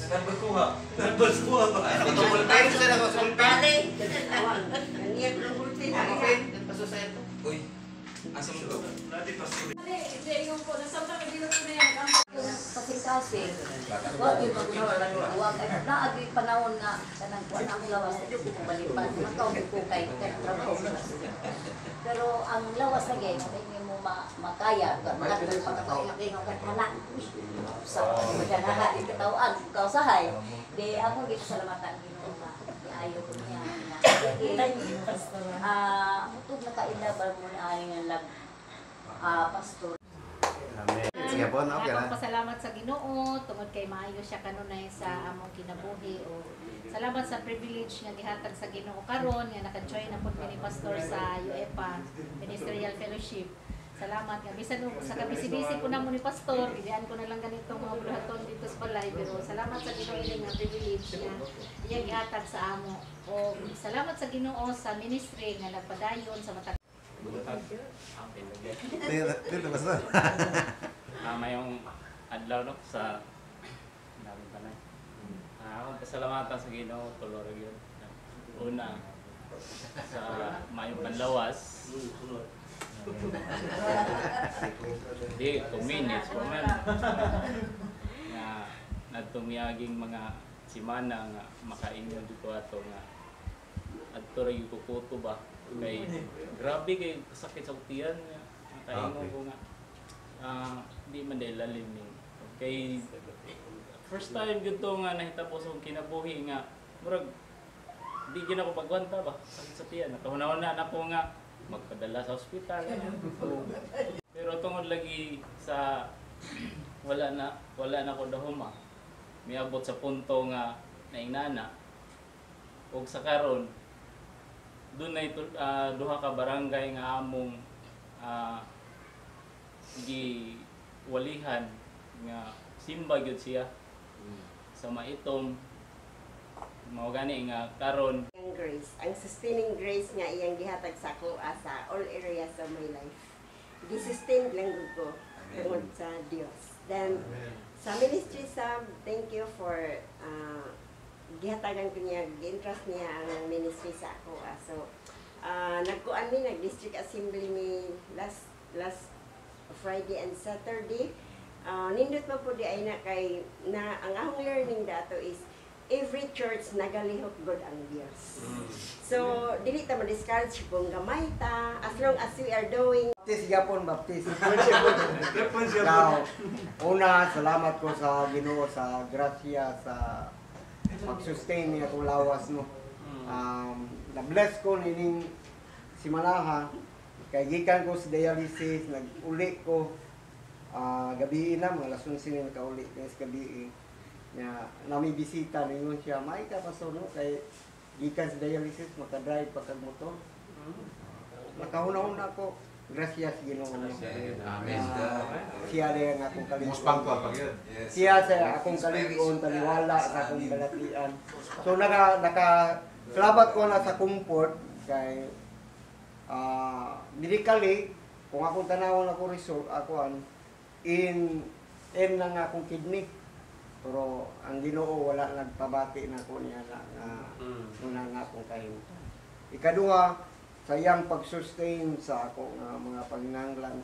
Nagbalkuha. Nagbalkuha ba? Tumul tayo sa lang sa Dali. Kaniya ko hulti na. Paso sa ito. Uy, asa mo to? Hindi, yung po, nasamta ka dito na yan. Kasi wag yung pagkakawag ay naagi panahon nga kanang kuan ang lawas ito ko balipan makaw ko kay trabaho pero ang lawas lagi hindi mo makaya kadto pagkatao lagi nga kanana sa madanaha di katawan kausahay di ako gid salamatan Ginoo nga ayo ko niya utog nakainlaban mo ni ani nga lag pastor. Amen. Sige po, no? Akong pasalamat sa Ginoo tungod kay maayo siya kanunay sa among kinabuhi o salamat sa privilege nga gihatag sa Ginoo karon nga naka-join na pud ni pastor sa UEPA Ministerial Fellowship. Salamat nga bisan sa kabisi-bisi ko na mo ni pastor, idian ko na lang ganito mga bulaton dito sa balay pero salamat sa Ginoo ini nga privilege nga iya gihatag sa amo. O salamat sa Ginoo sa ministry nga nagpadayon sa matag Dito basta. Mayong adlaw no sa dami pa na. Akong pasalamatan sa Ginoo tulo ra gyud. Una sa mayong panlawas. Di 2 minutes pa man. Nga nadtumiyaging mga simana nga makaingon dito ato nga adto ra gyud kukuto ba. Kay grabe kay sakit sa utian nga makaingon ko nga di man dahil lalim ni kay first time gyud to nga nahitabo sa kinabuhi nga murag di gyud ako pagwanta ba sakit sa tiyan nakahuna-una na ko nga magpadala sa ospital pero tungod lagi sa wala na ko dahuma miabot sa punto nga naingnana ug sa karon doon na ito, duha ka barangay nga among giwalihan nga simba gyud siya sa maitom mao gani nga karon Ang grace, ang sustaining grace nga iyang gihatag sa ako sa all areas of my life. Gi-sustain lang gud ko tungod sa Dios. Then sa ministry Sam, thank you for gihatagan ko niya, gi-interest niya ang ministry sa ako. So, nagkuan mi, nag-district assembly mi last Friday and Saturday. Nindot man po di ay na kay, ang akong learning dato is, every church nagalihok God ang Diyos. So, dili ta ma-discourage kung gamay ta, as long as we are doing. Baptist yapon, baptist. Now, una, salamat ko sa Ginoo sa grasya sa pag-sustain niya itong lawas, no. Na-bless ko nining si Manaha, kay gikan ko sa dialysis, nag-uli ko, gabi na, mga alas 11 na naka-uli sa gabi. Nami bisita, ningon siya, may ka pa no, kay gikan sa dialysis, makadrive pa kag motor. Nakahuna-una ko, gracias Ginoo. Amen. Siya rin ang akong kaliguan. Muspang ko pag yun. Siya sa akong kaliguan, taliwala sa akong balatian. So nakasalabat ko na sa comfort kay medically kung akong tanawon ako result ako in lang akong kidney. Pero ang Ginoo wala nagpabati na ko niya na una nga akong kahimutan. Ikaduha, sa iyang pag-sustain sa ako mga panginanglan,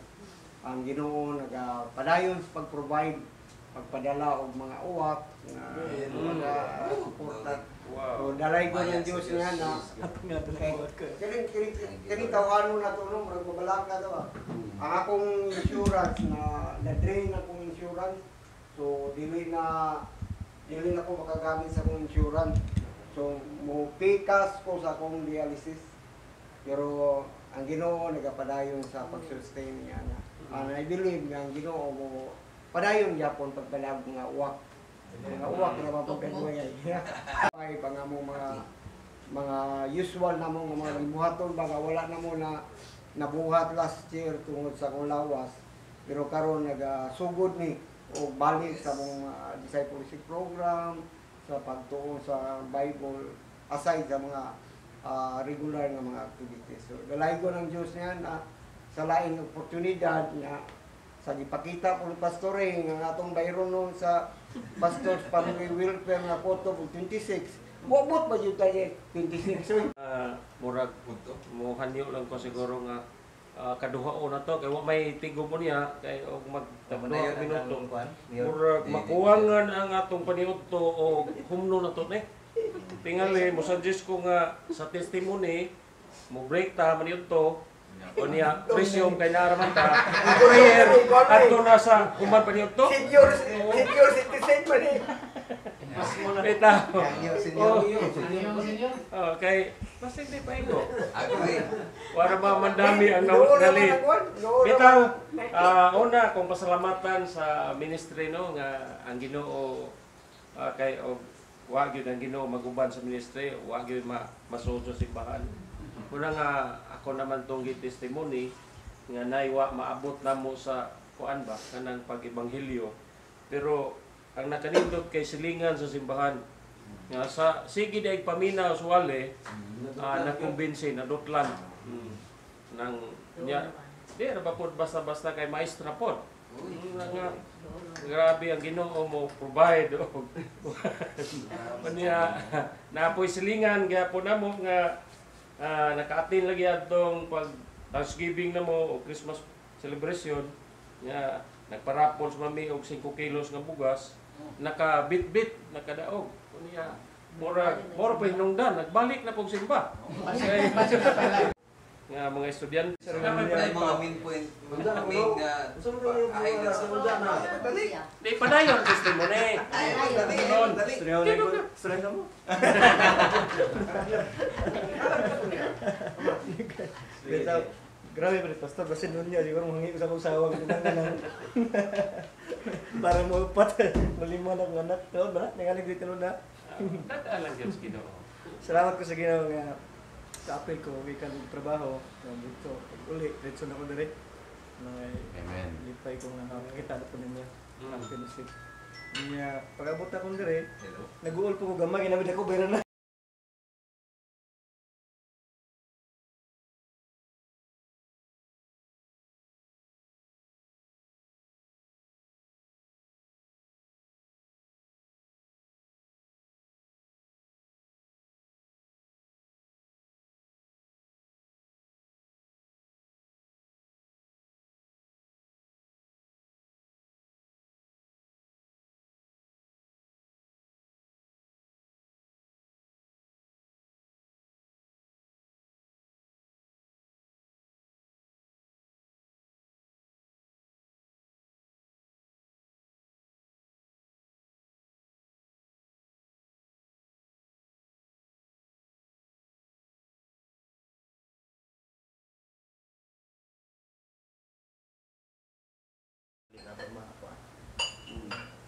ang Ginoo nagapadayon sa pag-provide, pagpadala og mga uwak na mga suporta. So dalay ko ng Diyos niya na kini tawano na to no, magbabalak na to. Ang akong insurance na-drain akong insurance. So dili na ko makagamit sa akong insurance. So mo pikas ko sa akong dialysis. Pero ang Ginoo nagapadayon sa pag-sustain niya na. I believe nga ang Ginoo mo padayon gyapon pagbalag nga uwak. Mga uwak na mapagkagway. Ay pangamo mga usual na mo mga buhaton baga wala na mo na nabuhat last year tungod sa akong lawas. Pero karon nagasugod ni o balik sa mga discipleship program, sa pagtuon sa Bible, aside sa mga regular nga mga activities. So, dalay ko ng Diyos niya na sa laing oportunidad na sa gipakita po ni Pastore nga atong bayron nun sa Pastors Family Welfare nga photo og 26. Bobot ba jud tayo 26 so. Murag mo hanyo lang ko siguro nga kaduhaon na to kay wa may tigo mo niya kay og magtaduha minuto. Murag makuwangan ang atong paniudto o humno na to ni. Tingali mo suggest ko nga sa testimony mo break ta maniudto o niya presyong kay naraman ta. Prayer adto na sa human paniudto. Senior citizen man eh. Bitaw. Senyor. Okay, basta hindi pa ito. Para ba mandami ang nalit. Bitaw, una kung pasalamatan sa ministry no nga ang Ginoo kay wa gyud ang Ginoo maguban sa ministry, wa gyud masuod sa simbahan. Una nga ako naman tong testimony nga naiwa maabot namo sa kuan ba kanang pag-ebanghelyo. Pero ang nakanindot kay silingan sa simbahan nga sa sige day paminaw suwale nakumbinsi na dotlan nang nya di ra ba pod basta-basta kay maestra pod nga grabe ang Ginoo mo provide og niya napoy silingan gyapon namo nga nakaatin lagi adtong pag Thanksgiving namo o Christmas celebration nya nagparapol sa mami og 5 kilos nga bugas nakabit-bit nakadaog kunya mora pa hinungdan nagbalik na pog simba nga mga estudyante May mga main point. Main highlight sa di padayon testimony Grabe pa rin, Pastor. Kasi noon niya, siguro mangingi ko sa kusawang pinangalan. Para mo upat, malima na kong anak. Noon ba? Nangalig dito noon na. dadaan lang Diyos Ginoo. Salamat ko sa Ginoo nga sa apel ko, ikan trabaho. Dito, uli, retso na ko dere. Amen. Lipay ko nga nakakita na po ninyo. Ang pinusit. Niya, pag-abot na kong dere, nag-uol po ko gamay, ginamit ako, bayran na.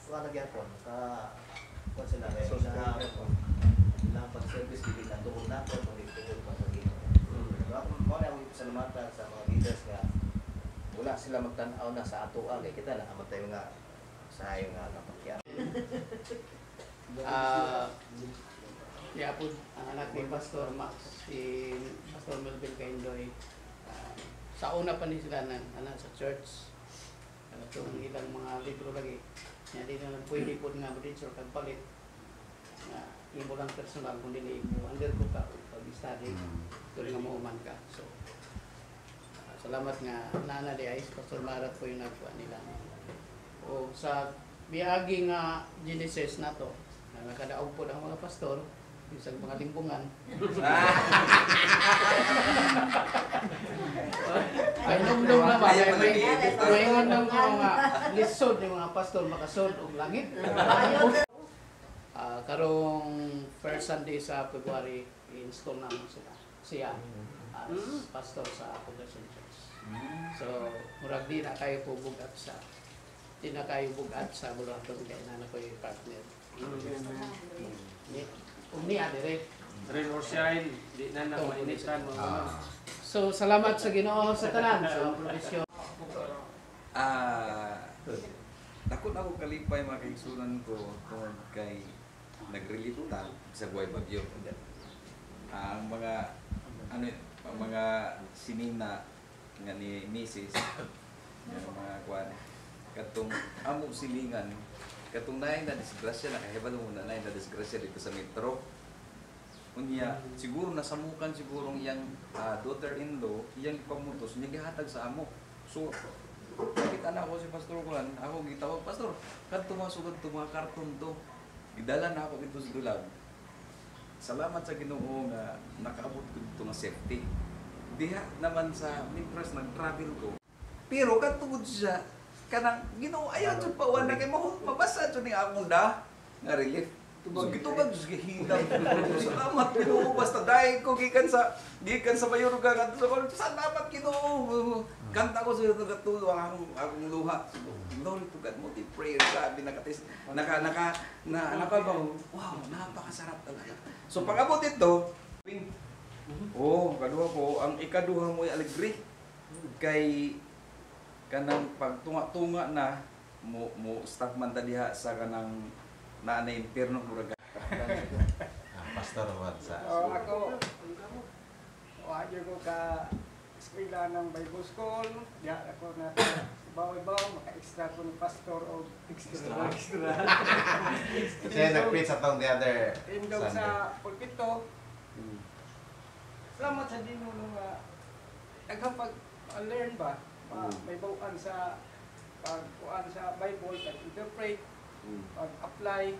Sa lagyan po sa sila na pag-service din na tuon na po kung ito pa sa Ginoo. Ako mo na ang salamatan sa mga leaders nga wala sila magtan-aw na sa ato kay kita na amatay nga sa ayo nga kapakyan. Po ang anak ni Pastor Max, si Pastor Melvin Kaindoy. Sa una pa ni sila ng anak sa church. Itong ilang mga libro lagi. Yan din na pwede po nga mo-reach or kagpalit. Imo lang personal kung dili mo under ko ka pag-study. Tuloy nga mauman ka. So, salamat nga nana di ay Pastor Marat po yung nagkuha nila. O sa biaging Genesis na to, nakadaog po ang mga pastor, isang mga limbungan. Ay, nung naman, may nung mga lisod ng mga pastor makasod og langit. Karong first Sunday sa February, i-install namin siya as pastor sa Progression Church. So, murag di na kayo po bugat sa Bulaton kaya na ko yung partner. Niya dire. Rain or shine, di na mainitan mo. So, salamat sa Ginoo sa tanan sa provisyon. Takot ako kalipay mga kaigsunan ko tungkol kay nagrelita sa buhay bagyo. Ang mga sinina nga ni Mrs. yung mga kwan katong amo silingan katong naay na disgrasya nakahibalo mo na naay na disgrasya dito sa metro. Unya siguro nasamukan siguro ang iyang daughter-in-law, iyang ipamutos niya gihatag sa amo. So nakita na ako si Pastor Kuan, ako gitawag, Pastor, kadto masugod to mga karton to. Gidala na ako dito sa dulag. Salamat sa Ginoo nga nakaabot ko dito nga safety. Diha naman sa Mintras nag-travel ko. Pero katungod siya kanang Ginoo ayaw jud pa wala kay mabasa jud ni akong da nga relief. So gitubag jud gihilang. Salamat Ginoo basta dai ko gikan sa Mayorga kadto sa salamat Ginoo. Kanta ko sa tulo ang akong luha. Glory to God, multi prayer, grabe nakatis, naka wow, napakasarap talaga. So pag-abot ito, kaduha ko, ang ikaduha mo ay alegre kay kanang pagtunga-tunga na mo staff man ta diha sa kanang naanay impierno murag. Pastor what sa? Ako, wajud ko ka eskwela ng Bible School, diya ako na bawa-bawa, maka-extra ko ng pastor o extra. Kasi nag-preach atong the other Indog Sunday. sa pulpito. Salamat sa Ginoo nga nagpag-learn ba? May bawaan sa pagkuan sa Bible, pag-interpret, pag-apply,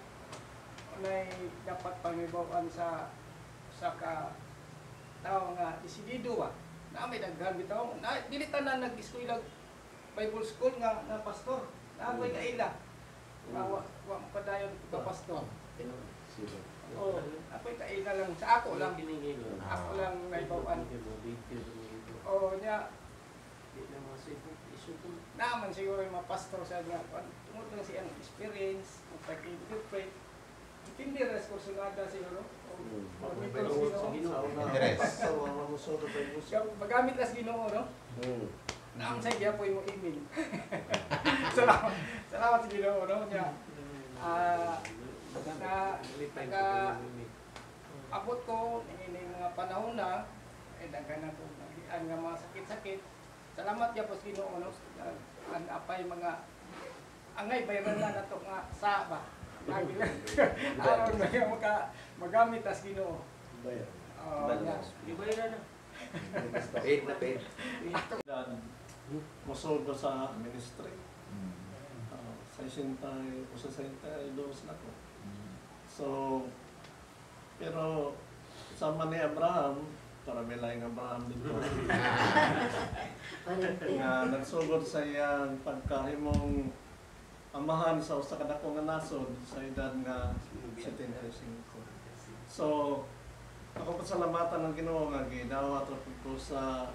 may dapat pang may bawaan sa tao nga desidido ba? Na may daghan bitaw, na dili tanan nag-eskwela Bible School nga pastor. Nakoy kaila. Wa padayon ka pastor. Oh, ako'y kaila lang sa ako lang. Ako lang naibawan. Oh, nya. Naman siguro yung mga pastor sa nga tungod lang siyang experience, pag-interpret. Hindi res ko sunada siguro. Interest. Magamit las Ginoo, no? Naam sa iya po yung email. Salamat sa Ginoo, no? Nya abot ko ini mga panahon na daghan ako nagian nga mga sakit-sakit. Salamat ya po sa Ginoo, no? Ang apay mga angay bayran na nato nga sa ba. Aron na magamit as Ginoo. Ibayra na. Paid na paid. Masold sa ministry. Sa 62 na ko. So, pero sama ni Abraham, para may Abraham dito. Nga nagsugod sa iyang pagkahimong amahan sa usa ka dako nga nasod sa edad nga 75. So, ako pasalamatan ng Ginoo nga gidawat ra ko sa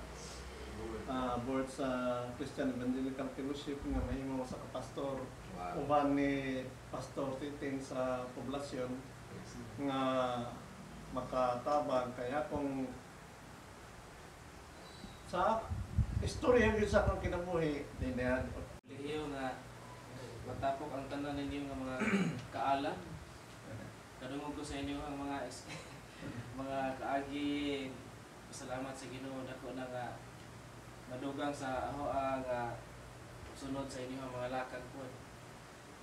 board sa Christian Evangelical Fellowship nga mahimo sa pastor. Uban ni Pastor Titing sa poblasyon nga makatabang kaya kung sa istorya gyud sa akong kinabuhi dinhan Lihiyo nga matapok ang tanan ninyo nga mga kaalam. Kadungog ko sa inyo ang mga kaagi. Salamat sa Ginoo dako na nga madugang sa aho nga sunod sa inyo ang mga lakang po.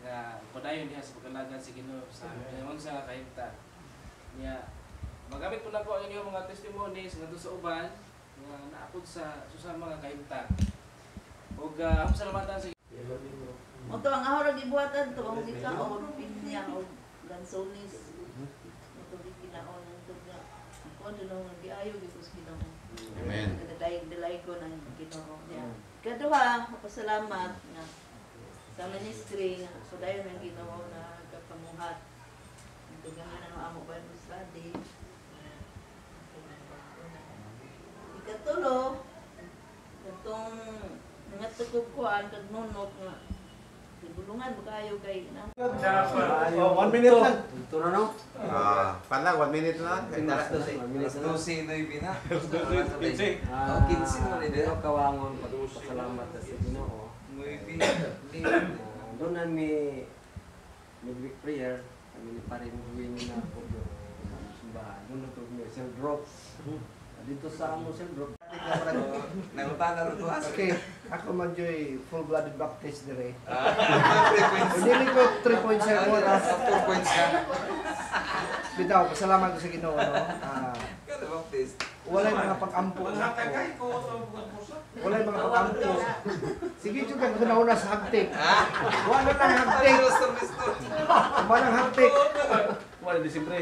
Nga padayon diha sa pagkalagan sa Ginoo sa pinamon sa kahimta. Nya magamit po na ko ang inyong mga testimonies ngadto sa uban nga naapod sa susama nga kahimta. Ug salamatan sa Moto ang ahora gibuhatan to ang gikaon pinya og gansones. Moto gikinaon ang tuga. Ako ano nga giayo gipos Ginoo. Amen. Dalay ko ng Ginoo niya. Kaduha, pasalamat nga sa ministry nga so dayon ang Ginoo na kapamuhat. Tugan na ang amo Bible study. Ikatulo, katong mga tugkuan kag nunok nga bulungan mo kayo kay na. 1 minute lang. Ito na no? Pala, 1 minute lang. Alas 12 na yung pina. 15. 15 mo rin Ito kawangon pasalamat sa Ginoo. Doon na mi midweek prayer, kami ni parin huwing na po yung simbahan. Doon na ito may cell group. Dito sa ano cell group. Nangutana rin tuwas. Okay, ako man joy full-blooded Baptist dire. 3 points. Hindi ko 3 points sa mo na. 4 points ka. Bitaw, pasalamat ko sa Ginoo no. Kada Baptist. Walay mga pag-ampo ako. Walay mga pag-ampo. Sige jud kang una sa hagtik. Wala nang hagtik. Wala nang hagtik. Wala Disyembre.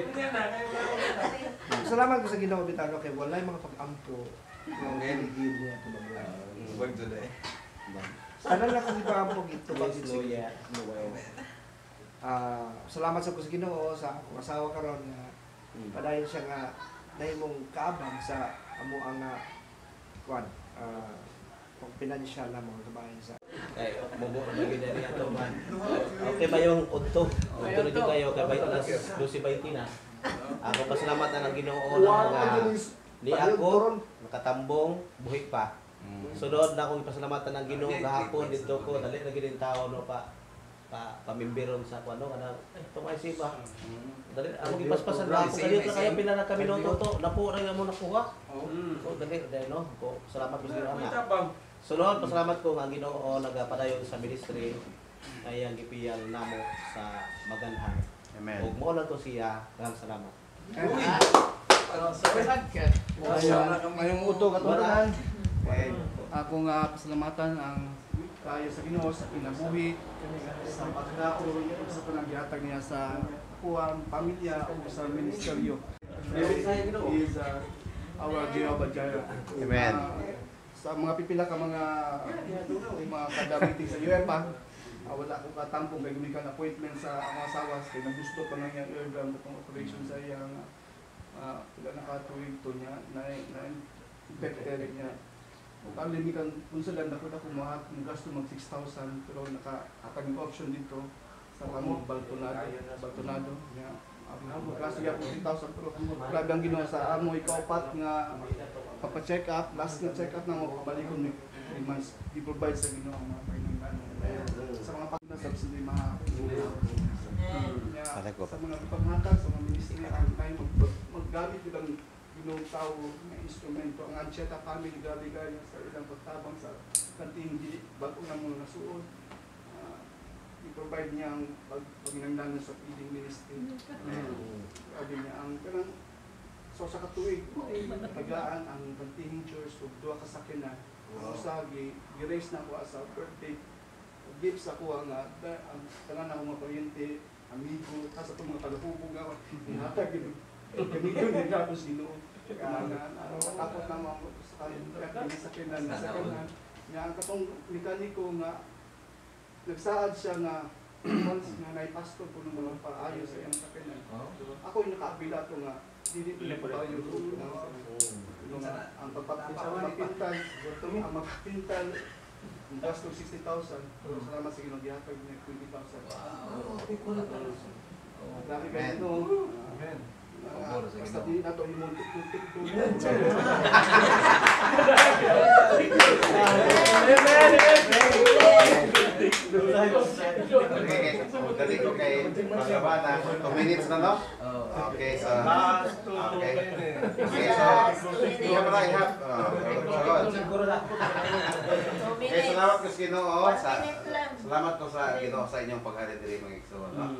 Salamat ko sa Ginoo bitaw kay walay mga pag-ampo. Yung gilid niya to ba. Wag dulay. Sana lang kung pag-ampo gito pag loya. Salamat sa ko sa Ginoo sa akong asawa karon nga padayon siya nga nahimong kaabang sa amo ang kwan pang financial na mga kabayan sa Kay mubo na gyud diri ato man. Okay ba yung udto? Udto na gyud kayo kay bay alas 12:20 na. Ako pasalamat na ng Ginoo nga ni ako nakatambong buhi pa. Sunod na akong pasalamatan ng Ginoo gahapon dito ko dali na gyud tao no pamimbiron sa kuno nga ito may sipa. Dali ako gipaspasan na ako kayo pila na kami no to napo ra mo nakuha. So dali no ko salamat sa Ginoo na. Sunod pasalamat ko nga Ginoo nagapadayon sa ministry ay ang gipiyal namo sa Maganhan. Amen. Ug mo lang to siya, maraming salamat. mayong uto katunan. Okay. Ako nga pasalamatan ang kayo sa Ginoo sa kinabuhi sa pagdako sa panaghatag niya sa kuwang pamilya o sa ministeryo. Is our Jehovah Jireh. Amen. Sa mga pipila ka mga kada-meeting sa UEPA, wala akong katampong kay gumikan appointment sa ang asawa kay nagusto pa nang yung airgun itong operation sa iyang pila nakatuwing to niya na infected niya. Kung limikan kung sila nakita ko mga gasto mag 6,000 pero nakatag option dito sa kamong Baltonado niya. Gasto niya po 3,000 pero grabe ang Ginoo sa amo ikaupat nga papa-check up, last na check up na mo kabalikon ni months i-provide sa Ginoo ang mga pinangganon. Sa mga pag-subsidy mga sa mga panghatag sa mga ministry ang tayo maggamit ilang Ginoo tao na instrumento ang Ancheta family gabi gaya sa ilang pagtabang sa kanting bago na mga nasuod i-provide niya ang paginanglanan sa feeding ministry. Sabi niya ang kanang so sa katuig tagaan ang kanting church ug duha ka sakinan usa gi-raise na ko as a birthday gifts ako ang tanan ako mga paryente amigo sa itong mga talapubog nga hatag yun kami yun yung tapos Ginoo tapos na mga sakinan niya ang katong mekaniko nga nagsaad siya nga once nga naipastor po ng mga paayo sa iyang sakinan ako yung nakaabila ito nga hindi po tayo ang pagpapintal ang magpapintal ang gasto 60,000 salamat sa Ginoo gihatag niya 20,000 grabe kayo ito basta di na ito himuntik-muntik ito Dali ko kay Pagkabana. 2 minutes na, no? Okay, so... Okay. Okay, so... Hindi mo lang ihap. Okay, salamat ko sa Ginoo. Salamat ko sa Ginoo sa inyong paghalid diri mga igsoon, no?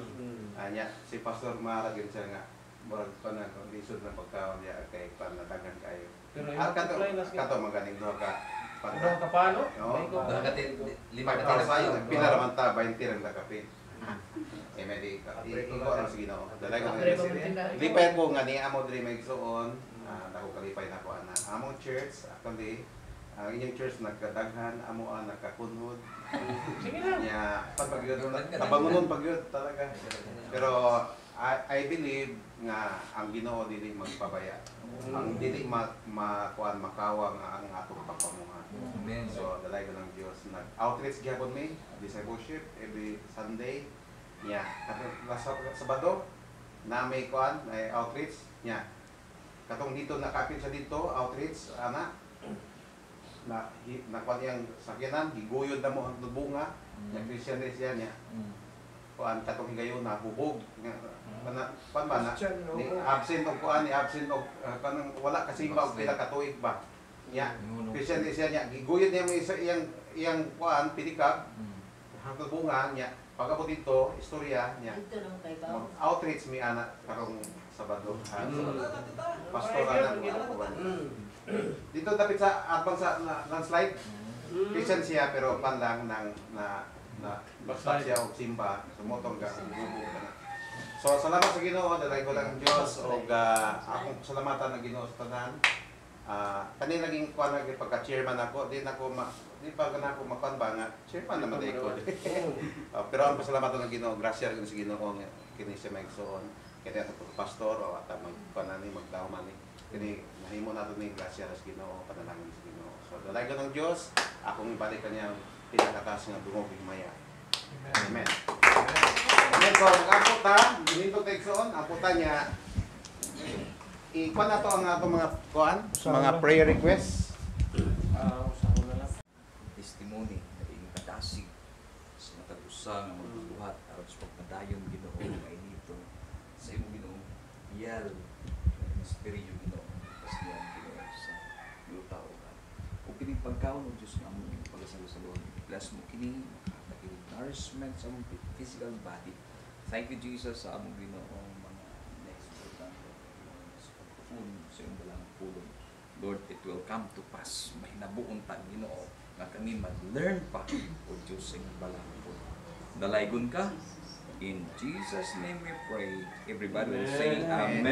Anya, si Pastor Mara gid siya nga murag pa na kondisyon na pagkaon niya kay panatagan kayo. Kato maganing duha ka Ano ka paano? No. 5,000 Pinaraman ta 20 lang nakapin. Eh medi ka. Iko ang sige no. Dalay ko lipay ko nga ni amo diri magsuon. Dako kalipay na ko ana. Among church actually ang inyong church nagkadaghan amo ang nakakunhod. Sige lang. Ya pagpagyud tabangunon pagyud talaga. Pero I believe nga ang Ginoo dili magpabaya. Ang dili makuan makawang ang atong pagpamuha. Amen. So dalay ko ng Dios nag outreach gyapon mi discipleship every Sunday. Yeah, last Sabado na may kuan ay outreach niya. Katong dito nakapit sa dito outreach ana na nakuan yang sakyanan giguyod na mo ang bunga. Ya Christian siya niya. Kuan katong higayon na hubog kana pan ba na ni absent og kuan ni absent og kanang wala kasi ba og pila ka tuig ba Nya, Christian siya niya, giguyod niya mo isa iyang kuan pinikap. Hangtod bunga niya. Pag abot dito, istorya niya. Dito naman kay Bao. Outreach mi anak karong Sabado. Pastoral na ako. Dito dapat sa atong sa landslide. Christian siya pero panlang ng na basta siya og simba sumotong ka gubo ka na. So salamat sa Ginoo, dalay ko lang Dios og akong salamatan ng Ginoo sa tanan. Kani naging kuan naging pagka-chairman ako, di pa kana ako mapanba nga chairman naman ko. Pero ang pasalamatan ng Ginoo, grasya rin sa Ginoo nga kini siya maigsoon. Kaya ako pastor o at magpanani magdauman ni kini nahimo nato ni grasya sa Ginoo, panalangin sa Ginoo. So dalay ko ng Dios, akong ibalik kaniya pinakatas nga dungog himaya. Amen. Amen. So ang puta, ginito taigsoon, ang puta niya ikuan na to ang atong mga kuan, mga prayer requests. Testimony na iyong kadasig sa matag-usa nga mga buhat aron sa pagpadayon Ginoo nga dito sa imong Ginoo iyal nga misteryo Ginoo kasi yan Ginoo sa yuta o kining pagkaon ng Diyos nga among pagasalusalon plus mo kining nourishment sa among physical body. Thank you Jesus sa among Ginoo mga next food sa iyong dalang pulong. Lord, it will come to pass. Mahinabuon ta Ginoo nga kami mag-learn pa o Diyos sa iyong balang pulong. Dalaygon ka. In Jesus' name we pray. Everybody will say Amen.